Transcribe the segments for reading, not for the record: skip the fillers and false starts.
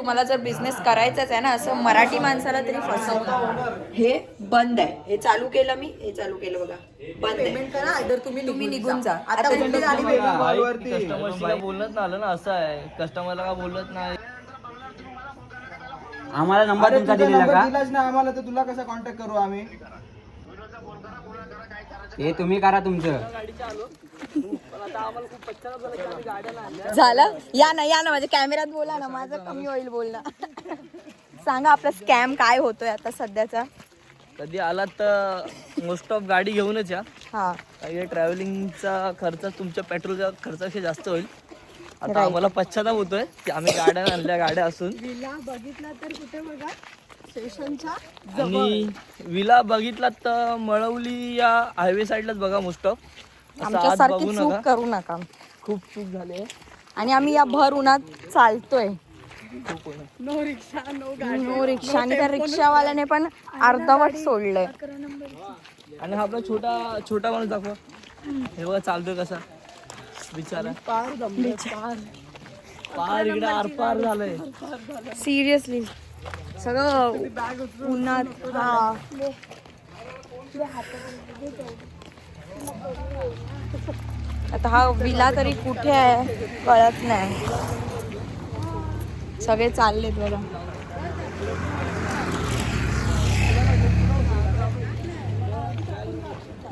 तुम्हाला जर बिझनेस करायचाच आहे ना, असं मराठी माणसाला तरी फसवतात. हे बंद आहे, हे चालू केलं मी, हे चालू केलं बघा, बंद आहे. पेमेंट करा, आयदर तुम्ही निघून जा. आता उलटी झाली पेमेंट कॉलवरती. कस्टमरशी काय बोलत ना आलं ना, असं आहे कस्टमरला काय बोलत नाही. आम्हाला नंबर तुमचा दिलेला का? दिलाच ना आम्हाला, तर तुला कसा कॉन्टॅक्ट करू आम्ही? ते तुम्ही करा तुमचं. झालं, या ना माझ्या कॅमेऱ्यात बोला ना, माझं कमी होईल बोलणं. सांगा आपला स्कॅम काय होतोय आता सध्याचा. कधी आलात तर मोस्ट ऑफ गाडी घेऊनच या. हा, काही ट्रॅव्हलिंगचा खर्च तुमच्या पेट्रोलच्या खर्चापेक्षा जास्त होईल. आता Right. आम्हाला पश्चाताप होतोय की आम्ही गाड्या आणल्या, गाड्या असून. बघितला तर कुठे बघा, स्टेशनच्या आणि विला बघितलात तर मळवली या हायवे साईडलाच बघा मोस्ट ऑफ. असं आत आमच्यासारखी बघू चूक नका, करू नका. खूप चूक झाली. आणि आम्ही या भर उन्हात चालतोय, नो रिक्षा, नो रिक्षा, आणि त्या रिक्षावाल्याने पण अर्धवट सोडलंय. आणि हा आपला छोटा माणूस दाखवा, हे बघा चालतोय कसा बिचारा. पार इकडे आरपार झालंय. सिरियसली सगळं उन्हात. हा, आता हा विला तरी कुठे आहे कळत नाही. सगळे चाललेत बघा.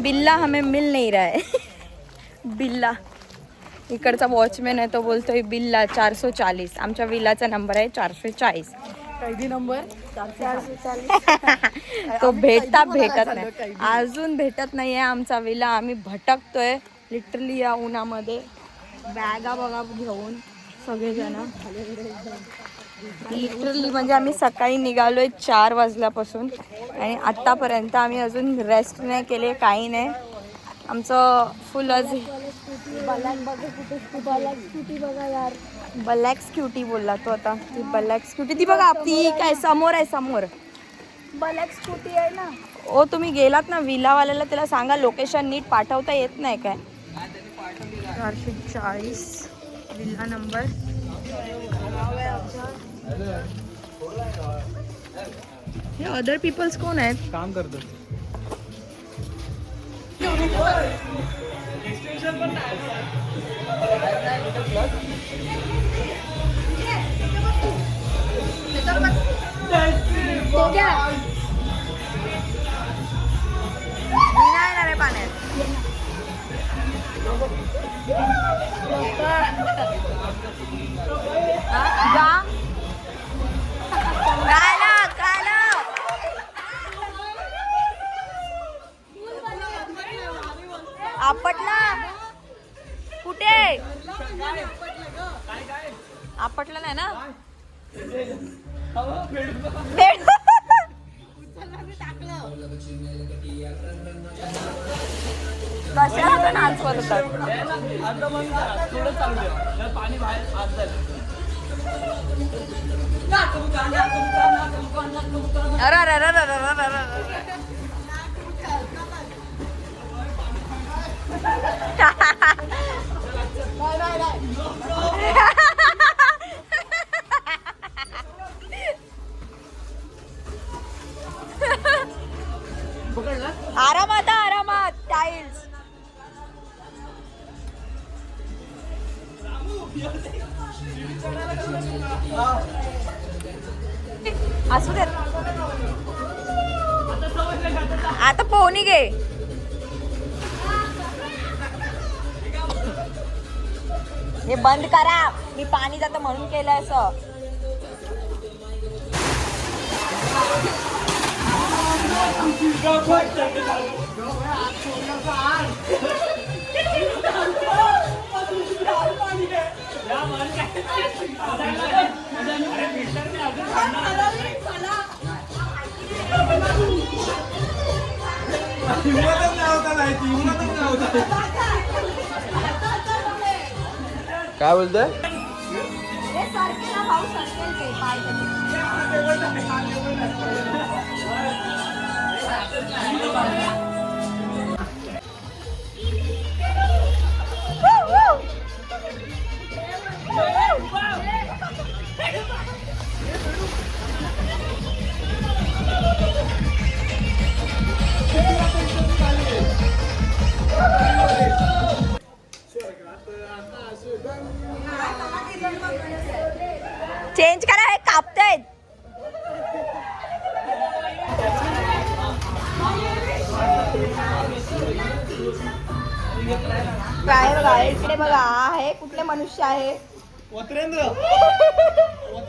बिल्ला हमें मिल नहीं रहा है. बिल्ला इकडचा वॉचमॅन आहे, तो बोलतोय बिल्ला 440. आमच्या विलाचा नंबर आहे 440. कैदी नंबर 440. तो भेटत नाही, अजून भेटत नाहीये आमचा विला. आम्ही भटकतोय लिटरली या उन्हामध्ये, बॅगा बघा घेऊन सगळेजण. लिटरली म्हणजे आम्ही सकाळी निघालोय 4 वाजल्यापासून आणि आत्तापर्यंत आम्ही अजून रेस्ट नाही केले, काही नाही. आमचं फुल आज ब्लॅक स्क्यूटी बोलला तो आता. ती ब्लॅक स्क्यूटी ती बघा, ती काय समोर आहे, समोर ब्लॅक स्कूटी आहे ना. ओ तुम्ही गेलात ना विलावाल्याला, त्याला सांगा लोकेशन नीट पाठवता येत नाही काय. 440 विला नंबर. हे अदर पीपल्स कोण आहेत? काम करतो. नाही ना रे पाण्यात. जा आपटला कुठे? आपटलं नाही ना? कशाला नाच करतात? पाणी बाहेर आत जाईल. अरे अरे अरे अरे अरे अरे. आरामात आरामात. टाईल्स असू देत, आता पोहणी घे. हे बंद करा, मी पाणी जातं म्हणून केलंय असं. काय बोलतोय? चेंज करा, हे कापतायत. काय बघा इकडे बघा आहे कुठले मनुष्य आहे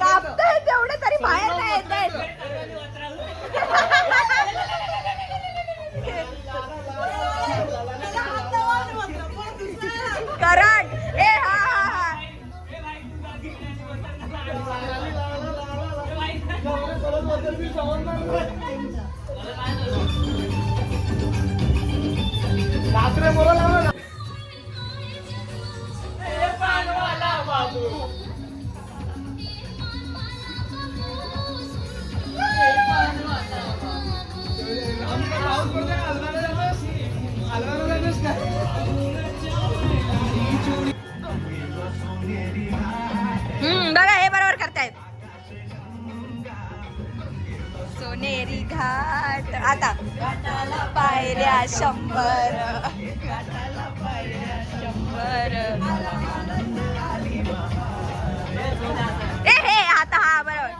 कापताय तेवढे तरी बाहेर नाही येत आहेत. करंट ए हा हा हा बघा हे बरोबर करतायत. सोनेरी घाट आता पायऱ्या 100 ए हे आता हा बरोबर.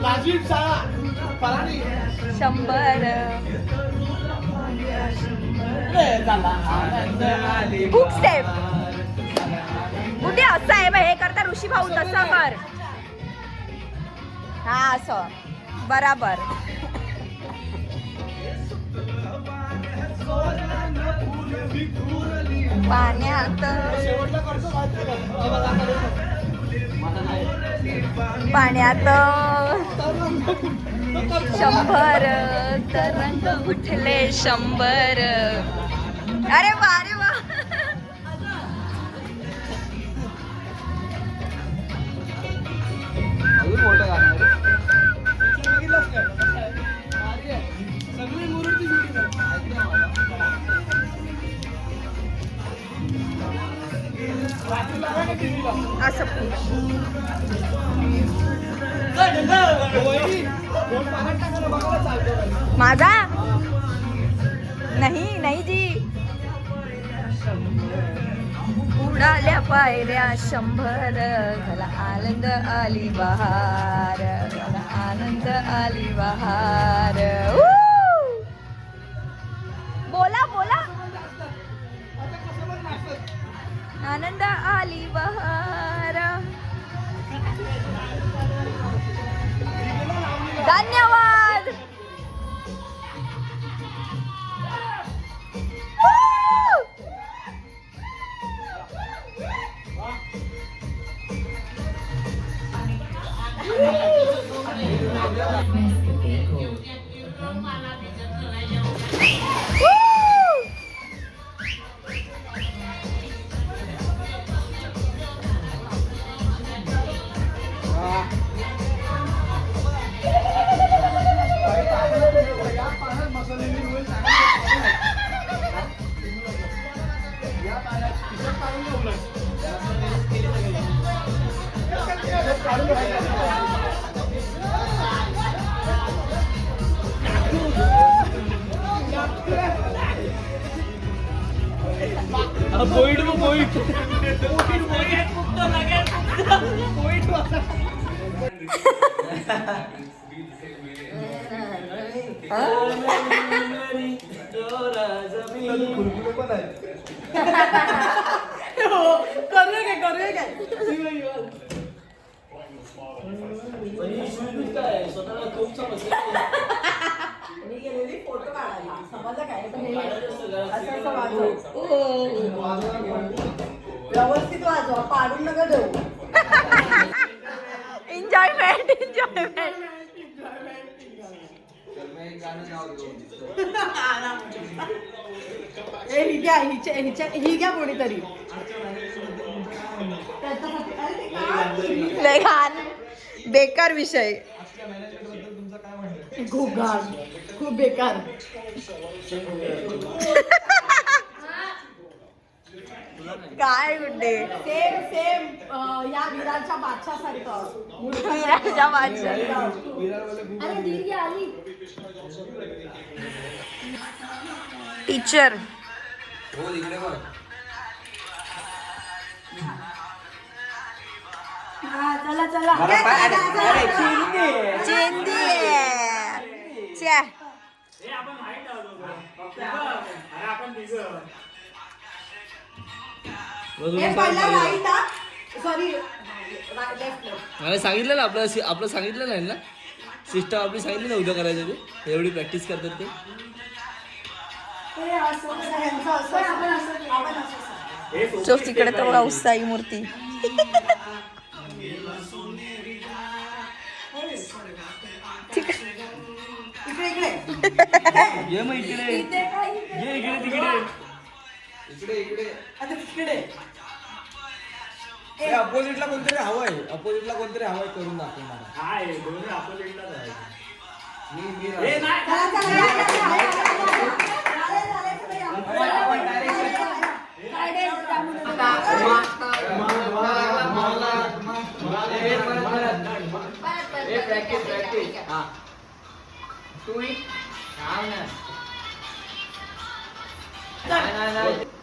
राजीव शाळा 100 बुक स्टेप कुठे असं आहे हे करता ऋषी भाऊ तसं कर. हा असं बराबर. पाण्यात पाण्यात 100 तरंग उठले 100. अरे वा अरे वा. असं माझा नाही नाही जी. उडाल्या पायऱ्या 100 झाला आनंद आली बहार झाला आनंद आली बहार. बोला बोला. आनंद आली बहार. धन्यवाद. व्यवस्थित वाजवा पाडून नका देऊ. Enjoyment enjoyment. ही घ्या कोणीतरी. लय घाण बेकार विषय. खूप घाण खूप बेकार. काय गुड्डे सेम सेम या विरारच्या बादशाह सारखं विराटच्या बादशाह. अरे दीर्घ आली टीचर चला चला चेंदी च्या हे पहिला राईट सॉरी लेफ्ट मला सांगितलं ना आपलं सांगितलं नाही ना सिस्टम आपली सांगितली ना उद्या करायचं ते एवढी प्रॅक्टिस करतात ते जो तिकडे तर बघा उत्साही मूर्ती. ये मग इकडे ये इकडे तिकडे अपोजिटला कोणतरी हवंय करून दाखवणार.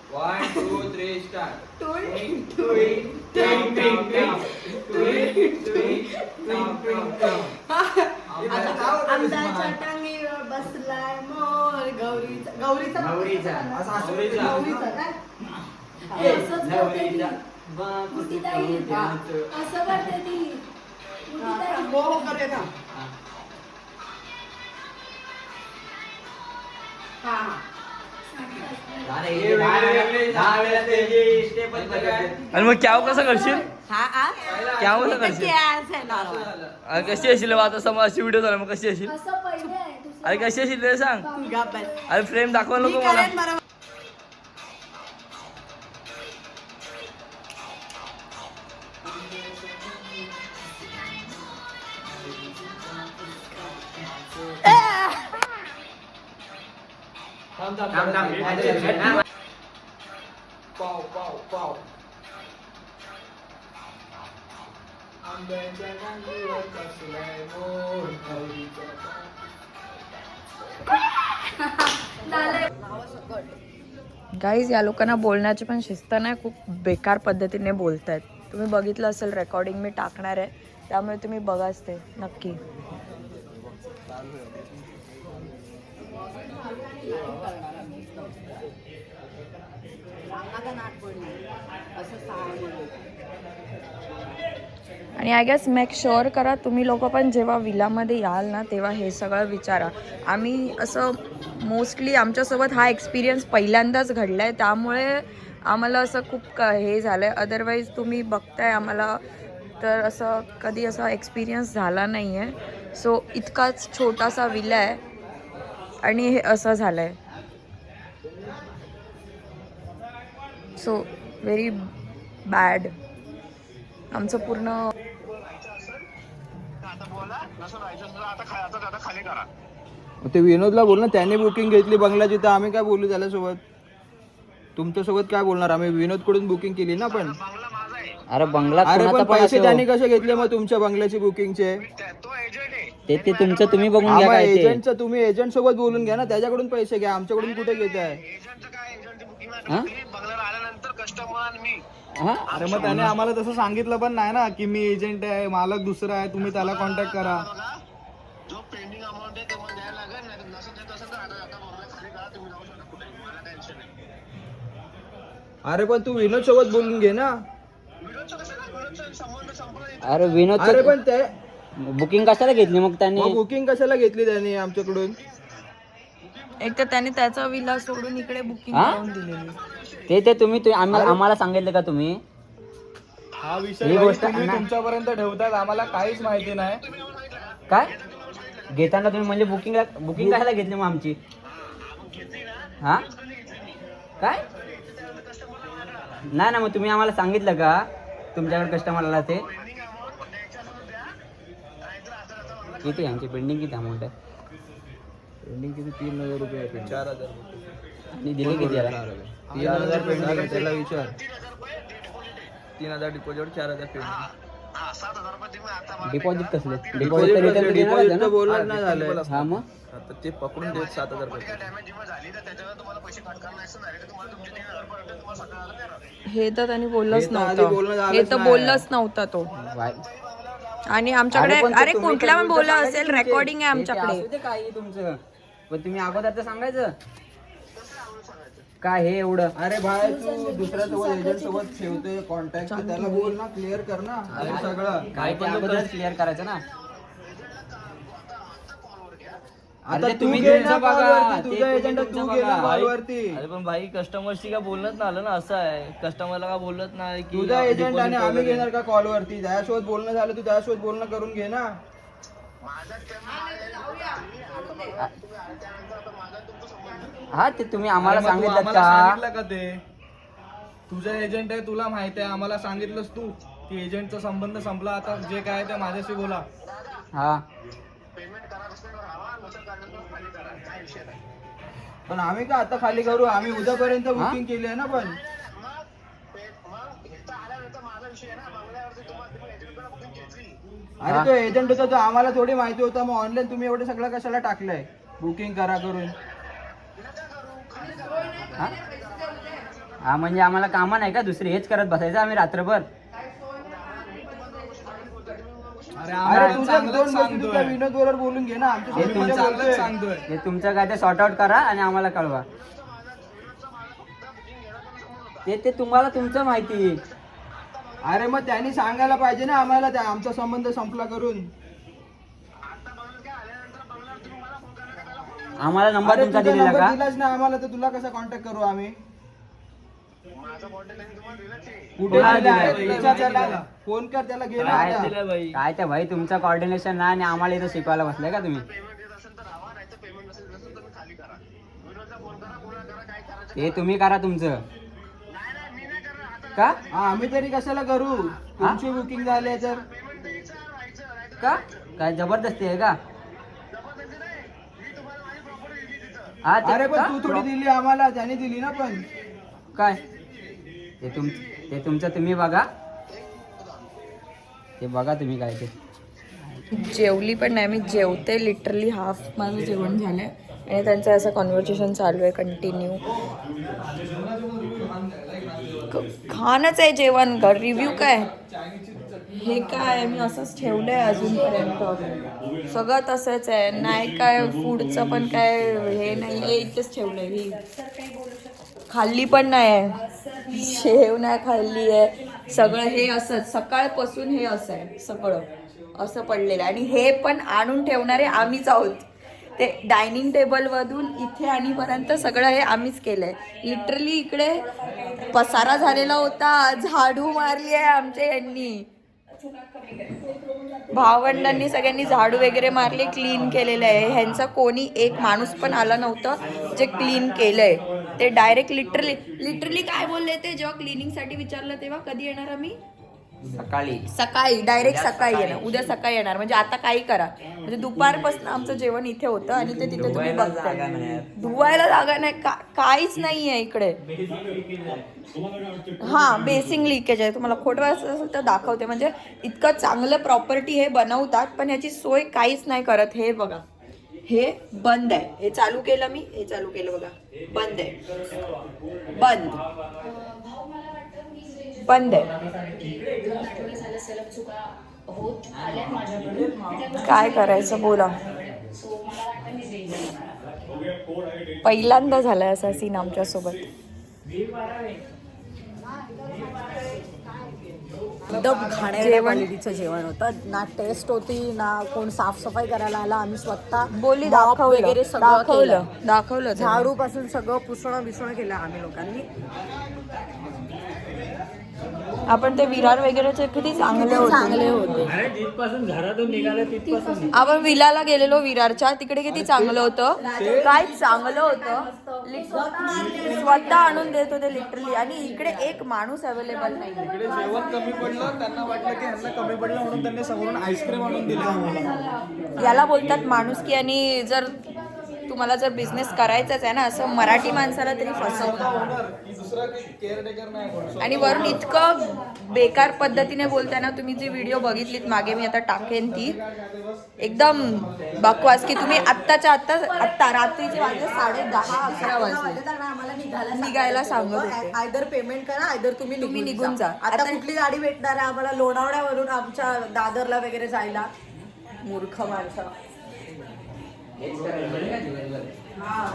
One, two, three, start. आमदाच्या टांगीवर बसलाय मोर गौरीचा काय? असंच करते ती. मुठीताई. असं करते ती. मुठीताई. आणि मग क्याव कसं करशील क्याव कसं करशील अरे कशी असेल मग आता समज अशी व्हिडिओ झाला मग कशी असेल असं पहिले आहे. दुसरं अरे कशी असेल ते सांग अरे फ्रेम दाखवा नको मला गाईज या लोकांना बोलण्याची पण शिस्त नाही, खूप बेकार पद्धतीने बोलतायत. तुम्ही बघितलं असेल, रेकॉर्डिंग मी टाकणार आहे, त्यामुळे तुम्ही बघाच ते नक्की. आणि आय गेस मेक शुअर करा तुम्ही लोक पण जेव्हा विलामध्ये याल ना तेव्हा हे सगळं विचारा. आम्ही असं मोस्टली आमच्यासोबत हा एक्सपिरियन्स पहिल्यांदाच घडला आहे, त्यामुळे आम्हाला असं खूप हे झालं आहे. अदरवाईज तुम्ही बघताय आम्हाला तर असं कधी असा एक्सपिरियन्स झाला नाही आहे. सो इतकाच छोटासा विला आहे आणि हे असं झालं आहे. So very bad. आमचं पूर्ण ते विनोदला बोल ना, त्याने बुकिंग घेतली बंगल्याची, तर आम्ही काय बोलू त्याच्यासोबत? तुमच्यासोबत काय बोलणार आम्ही? विनोद कडून बुकिंग केली ना. पण अरे बंगला अरे कोणाचा पण पण पैसे असो. त्याने कसे घेतले मग तुमच्या बंगल्याची बुकिंगचे? ते तुमचं तुम्ही बघून घ्या काय ते. एजंटचं तुम्ही एजंट सोबत बोलून घ्या ना, त्याच्याकडून पैसे घ्या, आमच्याकडून कुठे घेताय? हा? हा? अरे मग त्याने आम्हाला तसं सांगितलं पण नाही ना की मी एजंट आहे, मालक दुसरा आहे, तुम्ही त्याला कॉन्टॅक्ट करा. अरे पण तू विनोद सोबत बोलून घे ना. अरे विनोद अरे पण ते बुकिंग कशाला घेतली मग त्यांनी? बुकिंग कशाला घेतली त्याने आमच्याकडून? एक तर त्याने त्याचा विला सोडून इकडे बुकिंग हा? करून दिलेली. ते तुम्ही आम्हाला सांगितलं का तुम्ही? हा ही विषय गोष्ट तुम्ही ना- तुमच्यापर्यंत ठेवतात, आम्हाला काहीच माहिती नाही. काय घेताना तुम्ही म्हणजे बुकिंग कशाला घेतली मग आमची? हा काय नाही ना, मग तुम्ही आम्हाला सांगितलं का तुमच्याकडे कस्टमर आला ते? किती आमची पेंडिंग किती अमाऊंट आहे? पेंडिंग किती? 3,000 रुपये आहे. 4,000. आणि दिले किती याला? 3,000 पेंडिंग आहे, त्याला विचार. 3,000 डिपॉझिट, 4,000 पेंडिंग. डिपॉझिट कसले? डिपॉझिट तर return देणार होते ना? बोलणं नाही झालं. हा मग आता ते पकडून देत 7,000 पैसे. हे तर त्यांनी बोललंच हे तर आधी बोलणं नव्हतं, झालंच हे तर नाही. बोललंच नव्हता तो. वाय- आणि आमच्याकडे अरे पण ते अरे तुम्ही कुठल्या पण कधी बोललं बोलता असेल, सांगायचं रेकॉर्डिंग आहे तुमचे. आमच्याकडे. असू दे काही तुमचं, पण तुम्ही अगोदर तर सांगायचं काय हे एवढं. अरे भाई तू दुसऱ्या सोबत एजंट सोबत ठेवतोय कॉन्टॅक्ट, त्याला बोल ना, क्लिअर कर ना हे सगळं. काय ते अगोदरच क्लिअर करायचं ना. आता अरे तू तुम्ही घे तुमचं ना बघा, कॉलवरती, ते तुझा तुम्ही एजंट तुमचं तू घे ना बघा. कॉलवरती. अरे पण भाई कस्टमरशी काय बोलणंच आलं ना, असं आहे. कस्टमरला काय बोलत नाही की तुझा एजंट आणि deposit आम्ही वगैरे. घेणार का कॉलवरती? त्यासोबत बोलणं झालं, तू त्यासोबत बोलणं करून घे ना. हा ते तुम्ही आम्हाला अरे मग तू सांगितलं आम्हाला का? सांगितलं का ते? तुझा एजंट आहे, तुला माहिती आहे, आम्हाला सांगितलंस तू की एजंटचा संबंध संपला, आता जे काय ते माझ्याशी बोला. हा पण आम्ही का आता खाली करू? आम्ही उद्यापर्यंत बुकिंग केली आहे ना. पण अरे तो एजंट होता, तो आम्हाला थोडी माहिती होता. मग ऑनलाईन तुम्ही एवढं सगळं कशाला टाकलंय? बुकिंग करा करून. हा? हा म्हणजे आम्हाला कामं नाही का दुसरी, हेच करत बसायचं आम्ही रात्रभर? अरे अरे आम्ही तुझ्या चांगलंच दोन गोष्टी तुझ्या सांगतोय. विनोद बरोबर बोलून घे ना. आमच्या हे सोबत तुमचं तुझ्या चांगलंच बोलतोय. सांगतोय. हे तुमचं काय ते सॉर्ट आउट करा आणि आम्हाला कळवा. ते तुम्हाला तुमचं माहिती. अरे मग त्यांनी सांगायला पाहिजे ना आम्हाला, त्या आमचा संबंध संपला करून. आम्हाला नंबर अरे तुमचा तुझा दिलेला नंबर का? दिलाच ना आम्हाला, तर तुला कसा कॉन्टॅक्ट करू आम्ही? कुठे कोणाला दिलाय? दिलाय? विचार त्याला. फोन कर त्याला, घे ना काय आता. दिलंय भाई? काय ते भाई तुमचं कॉर्डिनेशन नाही आणि आम्हाला इथं शिकवायला बसलाय का तुम्ही? ते तुम्ही करा तुमचं का? हा, आम्ही तरी कशाला करू? तुमची बुकिंग झाली आहे तर. का काय जबरदस्ती आहे का? हा ते अरे पण का? तू थोडी दिली आम्हाला, त्याने दिली ना. पण काय ते तुमचं तुम्ही बघा, ते बघा तुम्ही काय ते. जेवली पण नाही मी, जेवते लिटरली. हाफ माझं जेवण झालंय आणि त्यांचं असं कॉन्व्हर्सेशन चालू आहे कंटिन्यू. खाणच आहे जेवण, रिव्ह्यू काय हे काय मी असंच ठेवलंय अजूनपर्यंत. सगळं तसंच आहे, नाही काय फूडचं पण काय हे नाही आहे, इथेच ठेवलंय. ही खाल्ली पण नाही आहे, शेव नाही खाल्ली आहे. सगळं हे असंच सकाळपासून हे असं आहे, सगळं असं पडलेलं आहे. आणि हे पण आणून ठेवणारे आम्हीच आहोत. ते डायनिंग टेबलमधून इथे आणीपर्यंत सगळं हे आम्हीच केलंय. लिटरली इकडे पसारा झालेला होता, झाडू मारली आहे आमच्या यांनी, भावंडांनी सगळ्यांनी झाडू वगैरे मारली, क्लीन केलेलं आहे. ह्यांचा कोणी एक माणूस पण आला नव्हतं जे क्लीन केलंय. ते डायरेक्ट लिटरली काय बोलले ते, जेव्हा क्लिनिंगसाठी विचारलं तेव्हा कधी येणार आम्ही? सकाळी डायरेक्ट सकाळी येणार, उद्या सकाळी येणार. म्हणजे आता काही करा, म्हणजे दुपारपासून आमचं जेवण इथे होतं आणि ते तिथे तुम्ही बघताय. धुवायला जागा नाही, काहीच नाही आहे इकडे. हा बेसिंग लिकेज आहे. तुम्हाला खोटं असेल तर दाखवते. म्हणजे इतकं चांगलं प्रॉपर्टी हे बनवतात पण ह्याची सोय काहीच नाही करत. हे बघा, हे बंद आहे. हे चालू केलं मी, हे चालू केलं बघा, बंद आहे, बंद आहे. काय करायचं बोला. पहिल्यांदा झालाय असा सीन आमच्यासोबत. एकदम खाण्याच्या क्वालिटीचं जेवण होतं. ना टेस्ट होती, ना कोण साफसफाई करायला आला. आम्ही स्वतः बोली mop वगैरे सगळं केलं. दाखवलं झाडू पासून सगळं पुसणं बिसणं केलं आम्ही लोकांनी. आपण ते विरार वगैरेचे किती चांगले होते. आपण विलाला गेलेलो विरारच्या, तिकडे किती चांगलं होतं. काय चांगलं होतं, स्वतः आणून देत होते लिटरली. आणि इकडे एक माणूस अवेलेबल नाही. इकडे जेवण कमी पडलं, त्यांना वाटलं की ह्यांना कमी पडलं म्हणून त्यांनी समोरून आईस्क्रीम आणून दिली आम्हाला. याला बोलतात माणुसकी. आणि जर तुम्हाला जर बिझनेस करायचाच आहे ना, असं मराठी माणसाला तरी फसवतात. दुसरा केअरटेकर नाही म्हणू. आणि वरून इतकं बेकार पद्धतीने बोलताना, तुम्ही जी व्हिडिओ बघितलीत मागे, मी आता टाकेन ती, एकदम बकवास की तुम्ही आत्ता रात्रीचे वाजले 10:30-11 वाजले आम्हाला निघायला सांगत होते. आयदर पेमेंट करा, आयदर तुम्ही निघून जा. आता कुठली गाडी भेटणार आहे आम्हाला लोणावळ्यावरून आमच्या दादरला वगैरे जायला? मूर्ख माणसं.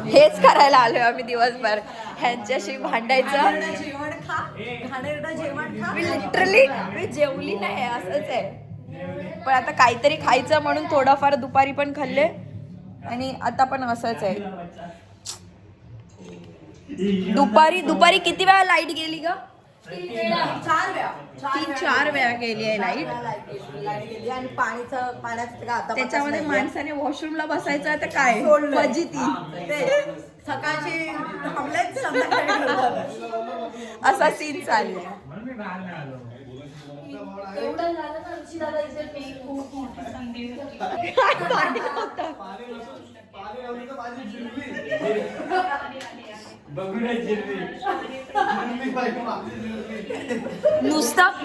हेच करायला आलोय आम्ही दिवसभर, ह्यांच्याशी भांडायचं. जेवण खा, घाणेरडं जेवण खा. मी लिटरली मी जेवली नाही, असंच आहे. पण आता काहीतरी खायचं म्हणून थोडंफार दुपारी पण खाल्ले आणि आता पण असंच आहे. दुपारी किती वेळा लाईट गेली ग? 4 वेळा गेली आहे लाईट. लाईट गेली आणि पाण्याचं का आता त्याच्यामध्ये माणसाने वॉशरूमला बसायचं तर काय सोडलंय. फजिती. सकाळची थांबलेच संध्याकाळी असा सीन चाललाय.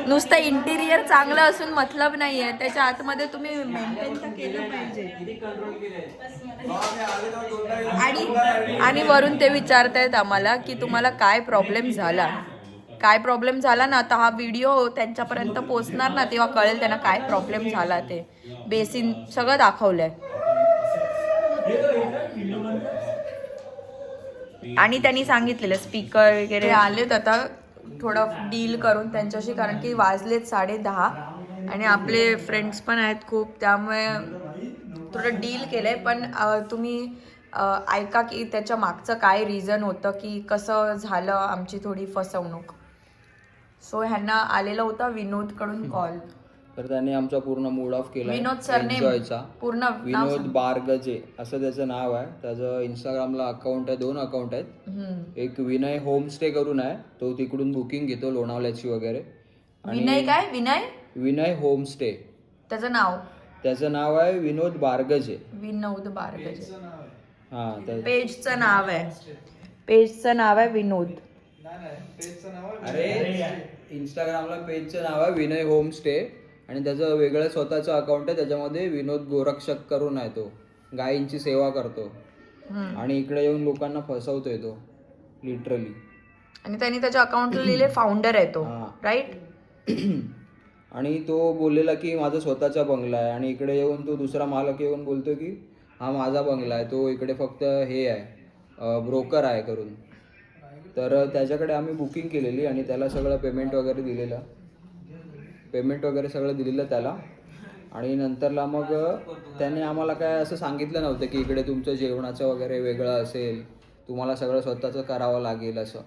नुसतं इंटिरियर चांगलं असून मतलब नाहीये, त्याच्या आतमध्ये तुम्ही मेंटेन तर केलं पाहिजे. आणि वरून ते विचारतायत आम्हाला की तुम्हाला काय प्रॉब्लेम झाला ना. आता हा व्हिडिओ त्यांच्यापर्यंत पोहोचणार ना, तेव्हा कळेल त्यांना काय प्रॉब्लेम झाला. ते बेसिन सगळं दाखवलंय. आणि त्यांनी सांगितलेलं स्पीकर वगैरे आलेत, आता थोडं डील करून त्यांच्याशी, कारण की वाजलेत 10:30 आणि आपले फ्रेंड्स पण आहेत खूप, त्यामुळे थोडं डील केलंय. पण तुम्ही ऐका की त्याच्या मागचं काय रिझन होतं, की कसं झालं आमची थोडी फसवणूक. सो ह्यांना आलेला होता विनोदकडून कॉल. तर त्याने आमचा पूर्ण मूड ऑफ केला. विनोद सरनेम एन्जॉयचा. पूर्ण नाव विनोद सांग. बारगजे असं त्याचं नाव आहे. त्याचं इंस्टाग्रामला अकाउंट आहे, 2 अकाउंट आहेत. एक विनय होमस्टे करून आहे, तो तिकडून बुकिंग घेतो लोणावल्याची वगैरे. विनय होमस्टे. त्याचं नाव आहे विनोद बारगजे. विनोद बारगजे. हा, पेजचं नाव आहे विनोद. अरे इंस्टाग्रामला पेजचं नाव आहे विनय होमस्टे आणि त्याचं वेगळं स्वतःचं अकाउंट आहे, त्याच्यामध्ये विनोद गोरक्षक करून आहे. तो गायींची सेवा करतो आणि इकडे येऊन लोकांना फसवतोय तो लिटरली. आणि त्यांनी त्याच्या अकाउंटला लिहिले फाउंडर आहे तो, राईट. आणि तो बोललेला की माझा स्वतःचा बंगला आहे आणि इकडे येऊन तो दुसरा मालक येऊन बोलतो की हा माझा बंगला आहे, तो इकडे फक्त हे आहे ब्रोकर आहे करून. तर त्याच्याकडे आम्ही बुकिंग केलेली आणि त्याला सगळं पेमेंट वगैरे दिलेलं त्याला. आणि नंतरला मग त्याने आम्हाला काय असं सांगितलं नव्हतं की इकडे तुमचं जेवणाचं वगैरे वेगळं असेल, तुम्हाला सगळं स्वतःचं करावं लागेल असं.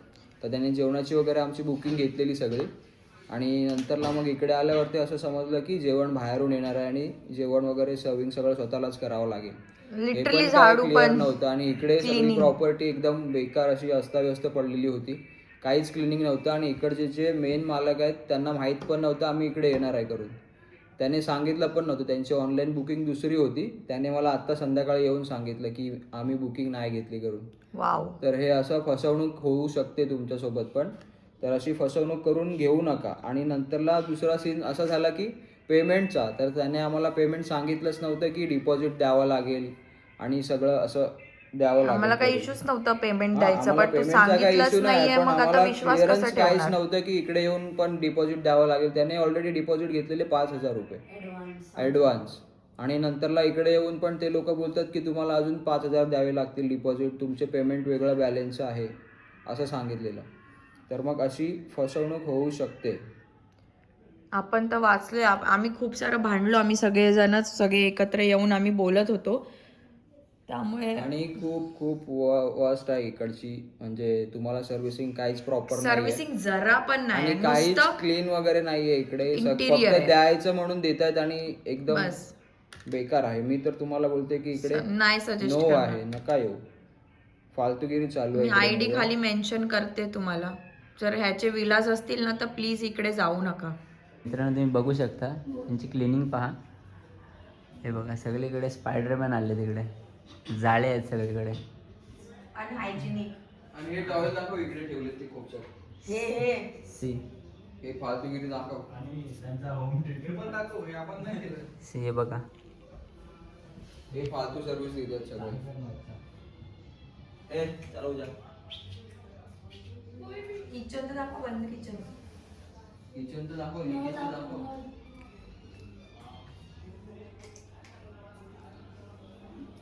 तर त्याने जेवणाची वगैरे आमची बुकिंग घेतलेली सगळी. आणि नंतरला मग इकडे आल्यावरती असं समजलं की जेवण बाहेरून येणार आहे आणि जेवण वगैरे सर्विंग सगळं स्वतःलाच करावं लागेल. लिटरली झाडू पण नव्हतं आणि इकडे सगळी प्रॉपर्टी एकदम बेकार अशी अस्ताव्यस्त पडलेली होती, काहीच क्लिनिंग नव्हतं. आणि इकडचे जे मेन मालक आहेत त्यांना माहीत पण नव्हतं आम्ही इकडे येणार आहे करून. त्याने सांगितलं पण नव्हतं, त्यांची ऑनलाईन बुकिंग दुसरी होती. त्याने मला आत्ता संध्याकाळी येऊन सांगितलं की आम्ही बुकिंग नाही घेतली करून. वाव. तर हे असं फसवणूक होऊ शकते तुमच्यासोबत पण, तर अशी फसवणूक करून घेऊ नका. आणि नंतरला दुसरा सीन असा झाला की पेमेंटचा. तर त्याने आम्हाला पेमेंट सांगितलंच नव्हतं की डिपॉझिट द्यावं लागेल आणि सगळं असं द्यावं लागेल. आम्हाला काही इश्यूच नव्हतं पेमेंट द्यायचं, पण तू सांगितलंच नाहीये, मग आता विश्वास कसा काहीच ठेवणार. नव्हतं की इकडे येऊन पण डिपॉझिट द्यावं लागेल. त्याने ऑलरेडी डिपॉझिट घेतलेले 5,000 रुपये ॲडव्हान्स. आणि नंतरला इकडे येऊन पण ते लोक बोलतात की तुम्हाला अजून 5,000 द्यावे लागतील डिपॉझिट, तुमचे पेमेंट वेगळं बॅलन्स आहे असं सांगितलेलं. तर मग अशी फसवणूक होऊ शकते. आपण तर वाचलोय, आम्ही खूप सारं भांडलो, आम्ही सगळे एकत्र येऊन आम्ही बोलत होतो. त्यामुळे आणि खूप खूप वर्स्ट आहे इकडची, म्हणजे तुम्हाला सर्व्हिसिंग काहीच प्रॉपर नाही, सर्व्हिसिंग जरा पण नाही, आणि काहीच क्लीन वगैरे नाहीये इकडे. फक्त द्यायचं म्हणून देत आहेत आणि एकदम बेकार आहे. मी तर तुम्हाला बोलते की इकडे नाही सजेस्ट नो आहे, नका येऊ. फालतूगिरी चालू आहे. आयडी खाली मेन्शन करते तुम्हाला, जर ह्याचे विलास असतील ना तर प्लीज इकडे जाऊ नका. मित्रांनो तुम्ही बघू शकता त्यांची क्लिनिंग पहा. हे बघा सगळीकडे स्पायडरमॅन आले तिकडे जाळे आहेत सगळीकडे. आणि हायजिनिक. आणि हे टॉवेल दाखव इकडे ठेवले ते खूप सारे. हे सी हे फालतूगिरी दाखव. हे पण दाखव, हे आपण नाही केलं. सी हे बघा. हे फालतू सर्व्हिस देतात सगळे. ए चालू जा. किचन दाखव, बंद किचन. किचनचं दाखव, लिकेजचं दाखव.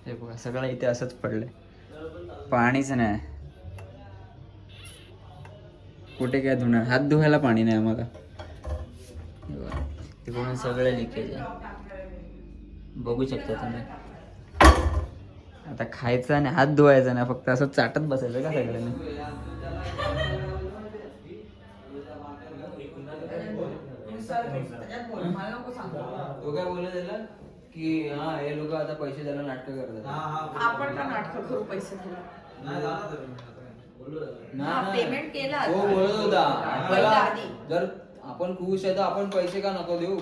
हे बघा सगळं इथे असंच पडलंय, पाणीच नाही. कुठे काय धुणार, हात धुवायला पाणी नाही आम्हाला. हे बघा, तिकडून सगळं लिकेज आहे, बघू शकता तुम्ही. आता खायचं आणि हात धुवायचा नाही, फक्त असं चाटत बसायचं का सगळ्यांनी. तो काय बोलत त्याला की हा हे लोक आता पैसे द्यायला नाटकं करतात. आपण का नाटकं करू पैसे दिले? पेमेंट केला तो बोलत होता पहिला आपल्याला आधी. जर आपण खुश आहे तर आपण पैसे का नको देऊ.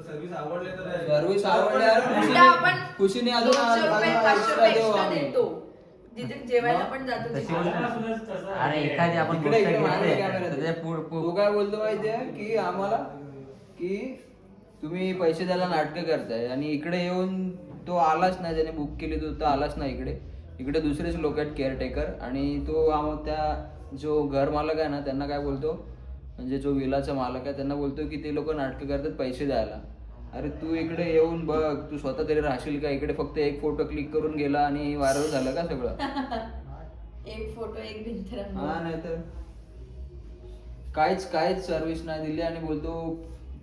सर्व्हिस आवडले तर सर्व्हिस आवडल्यावर उलटा आपण खुशीने अजून 200 रुपये, अजून 500 extra देऊ extra आम्ही. देतो. जिथे जेवायला पण जातो तशी तिथे. गोष्ट नाही. अरे एखादी आपण इकडे- गोष्ट इकडे घेतली, मागे तर camera त्याच्या तू काय बोलतो माहितीये की आम्हाला की तुम्ही पैसे द्यायला नाटकं करताय आणि इकडे येऊन तो आलाच नाही, ज्याने बुक केली तो आलाच नाही इकडे. इकडे दुसरेच लोक आहेत केअरटेकर आणि तो त्या जो घर मालक आहे ना त्यांना काय बोलतो, म्हणजे जो विलाचा मालक आहे त्यांना बोलतो की ते लोक नाटकं करतात पैसे द्यायला. अरे तू इकडे येऊन बघ, तू स्वतः तरी राहशील का? इकडे फक्त एक फोटो क्लिक करून गेला आणि व्हायरल झालं का सगळं? एक फोटो एक भिंत रंगवून. हा नाही तर काहीच सर्व्हिस नाही दिली आणि बोलतो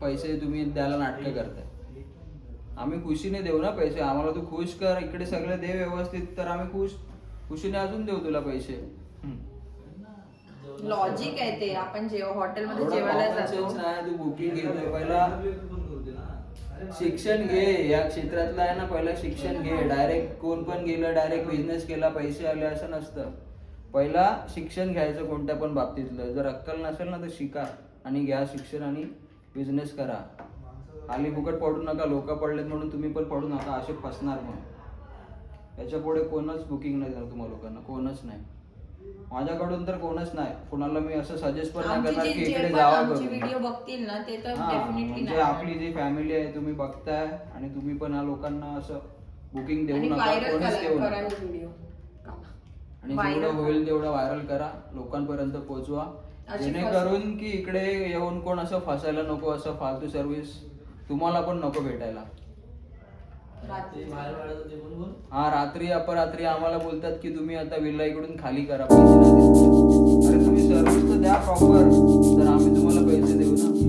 पैसे तुम्ही द्यायला नाटकं करताय. आम्ही खुशीने देऊ ना पैसे, आम्हाला तू खुश कर, इकडे सगळे दे व्यवस्थित, तर आम्ही खुशीने अजून देऊ तुला पैसे. लॉजिक आहे ते. आपण जेव्हा हॉटेलमध्ये एवढा जेवायला common जातो, sense नाही, तू बुकिंग घेतोय पहिला शिक्षण घे या क्षेत्रातलं आहे ना, पहिला शिक्षण घे. डायरेक्ट कोण पण गेलं डायरेक्ट बिझनेस केला पैसे आले असं नसतं. पहिला शिक्षण घ्यायचं कोणत्या पण बाबतीतलं. जर अक्कल नसेल ना तर शिका आणि घ्या शिक्षण आणि बिझनेस करा. खाली फुकट पडू नका, लोक पडलेत म्हणून तुम्ही पण पडू नका, असे फसणार मग. याच्या पुढे कोणच बुकिंग नाही देणार तुम्हाला लोकांना, कोणच नाही. माझ्याकडून तर कोणच नाही. कोणाला मी असं सजेस्ट पण नाही आमची करणार जे की जे इकडे पण जावा आमची करून. व्हिडिओ बघतील ना ते तर हा, डेफिनेटली म्हणजे नाही. आपली जी फॅमिली आहे तुम्ही बघताय आणि तुम्ही पण या लोकांना असं बुकिंग देऊ आणि नका, व्हायरल कोणीच देऊ करा नका. व्हिडिओ. आणि viral जेवढं होईल तेवढं व्हायरल करा, लोकांपर्यंत पोहोचवा, अशी जेणेकरून की इकडे येऊन कोण असं फसायला नको, असं फालतू सर्व्हिस तुम्हाला पण नको भेटायला. हा रात्री अपरात्री आम्हाला बोलतात की तुम्ही आता विल्ला इकडून खाली करा, पैसे नाही देत. अरे तुम्ही सर्व्हिस तर द्या प्रॉपर, तर आम्ही तुम्हाला पैसे देऊ ना.